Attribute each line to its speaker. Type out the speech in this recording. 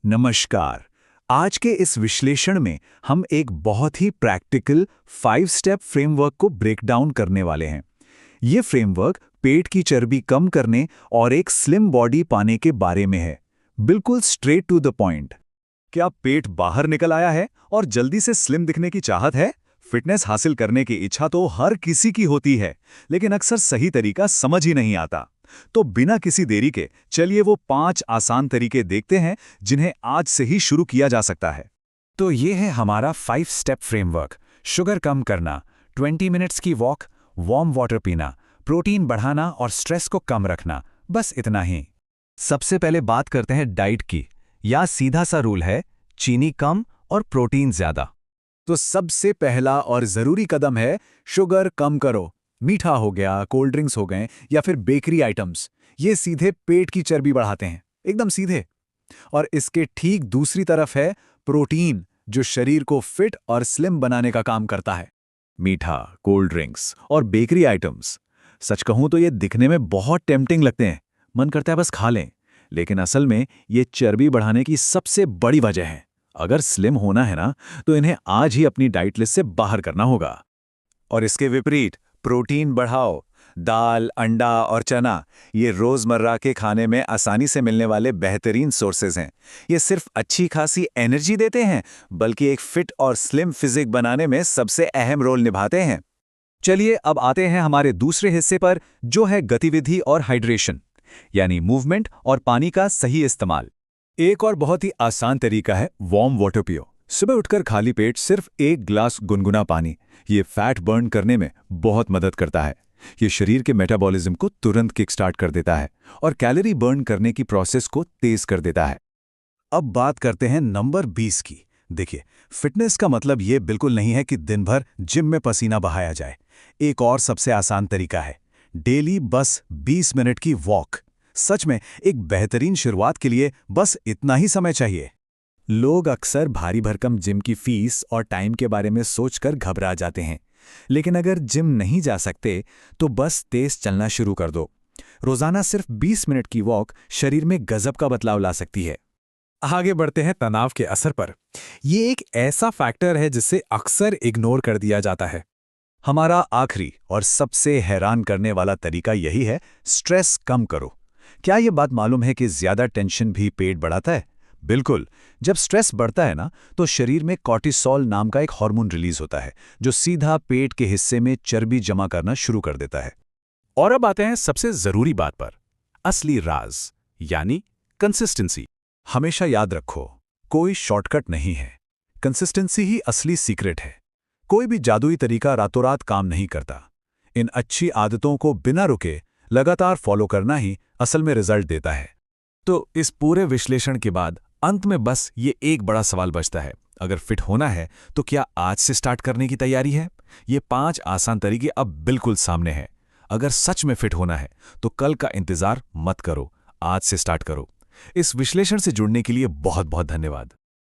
Speaker 1: नमस्कार। आज के इस विश्लेषण में हम एक बहुत ही प्रैक्टिकल 5 स्टेप फ्रेमवर्क को ब्रेक डाउन करने वाले हैं। ये फ्रेमवर्क पेट की चर्बी कम करने और एक स्लिम बॉडी पाने के बारे में है। बिल्कुल स्ट्रेट टू द पॉइंट।
Speaker 2: क्या पेट बाहर निकल आया है और जल्दी से स्लिम दिखने की चाहत है? फिटनेस हासिल करने की इच्छा तो हर किसी की होती है, लेकिन अक्सर सही तरीका समझ ही नहीं आता। तो बिना किसी देरी के चलिए वो 5 आसान तरीके देखते हैं जिन्हें आज से ही शुरू किया जा सकता है।
Speaker 3: तो ये है हमारा 5 स्टेप फ्रेमवर्क। शुगर कम करना, 20 मिनट्स की वॉक, वार्म वाटर पीना, प्रोटीन बढ़ाना और स्ट्रेस को कम रखना, बस इतना ही।
Speaker 2: सबसे पहले बात करते हैं डाइट की। या सीधा सा रूल है, चीनी कम और प्रोटीन ज्यादा।
Speaker 1: तो सबसे पहला और जरूरी कदम है शुगर कम करो। मीठा हो गया, कोल्ड ड्रिंक्स हो गए या फिर बेकरी आइटम्स, ये सीधे पेट की चर्बी बढ़ाते हैं, एकदम सीधे। और इसके ठीक दूसरी तरफ है प्रोटीन, जो शरीर को फिट और स्लिम बनाने का काम करता है।
Speaker 2: मीठा, कोल्ड ड्रिंक्स और बेकरी आइटम्स, सच कहूं तो ये दिखने में बहुत टेम्पटिंग लगते हैं, मन करता है बस खा लें। लेकिन असल में ये चर्बी बढ़ाने की सबसे बड़ी वजह है। अगर स्लिम होना है ना, तो इन्हें आज ही अपनी डाइट लिस्ट से बाहर करना होगा।
Speaker 1: और इसके विपरीत प्रोटीन बढ़ाओ। दाल, अंडा और चना, ये रोजमर्रा के खाने में आसानी से मिलने वाले बेहतरीन सोर्सेज हैं। ये सिर्फ अच्छी खासी एनर्जी देते हैं, बल्कि एक फिट और स्लिम फिजिक बनाने में सबसे अहम रोल निभाते हैं।
Speaker 2: चलिए अब आते हैं हमारे दूसरे हिस्से पर, जो है गतिविधि और हाइड्रेशन, यानी मूवमेंट और पानी का सही इस्तेमाल।
Speaker 1: एक और बहुत ही आसान तरीका है वार्म वाटर पियो। सुबह उठकर खाली पेट सिर्फ 1 ग्लास गुनगुना पानी, ये फैट बर्न करने में बहुत मदद करता है। ये शरीर के मेटाबॉलिज्म को तुरंत किक स्टार्ट कर देता है और कैलोरी बर्न करने की प्रोसेस को तेज कर देता है। अब बात करते हैं नंबर 20 की। देखिए, फिटनेस का मतलब ये बिल्कुल नहीं है कि दिन भर जिम में पसीना बहाया जाए। एक और सबसे आसान तरीका है डेली बस 20 मिनट की वॉक। सच में एक बेहतरीन शुरुआत के लिए बस इतना ही समय चाहिए। लोग अक्सर भारी भरकम जिम की फीस और टाइम के बारे में सोचकर घबरा जाते हैं, लेकिन अगर जिम नहीं जा सकते तो बस तेज चलना शुरू कर दो। रोजाना सिर्फ 20 मिनट की वॉक शरीर में गजब का बदलाव ला सकती है।
Speaker 3: आगे बढ़ते हैं तनाव के असर पर। ये एक ऐसा फैक्टर है जिसे अक्सर इग्नोर कर दिया जाता है।
Speaker 1: हमारा आखिरी और सबसे हैरान करने वाला तरीका यही है, स्ट्रेस कम करो। क्या ये बात मालूम है कि ज्यादा टेंशन भी पेट बढ़ाता है? बिल्कुल। जब स्ट्रेस बढ़ता है ना, तो शरीर में कॉर्टिसोल नाम का एक हार्मोन रिलीज होता है, जो सीधा पेट के हिस्से में चर्बी जमा करना शुरू कर देता है।
Speaker 3: और अब आते हैं सबसे जरूरी बात पर, असली राज, यानी कंसिस्टेंसी।
Speaker 1: हमेशा याद रखो, कोई शॉर्टकट नहीं है। कंसिस्टेंसी ही असली सीक्रेट है। कोई भी जादुई तरीका रातों रात काम नहीं करता। इन अच्छी आदतों को बिना रुके लगातार फॉलो करना ही असल में रिजल्ट देता है।
Speaker 3: तो इस पूरे विश्लेषण के बाद अंत में बस ये एक बड़ा सवाल बचता है, अगर फिट होना है तो क्या आज से स्टार्ट करने की तैयारी है? ये 5 आसान तरीके अब बिल्कुल सामने हैं। अगर सच में फिट होना है तो कल का इंतजार मत करो, आज से स्टार्ट करो। इस विश्लेषण से जुड़ने के लिए बहुत बहुत धन्यवाद।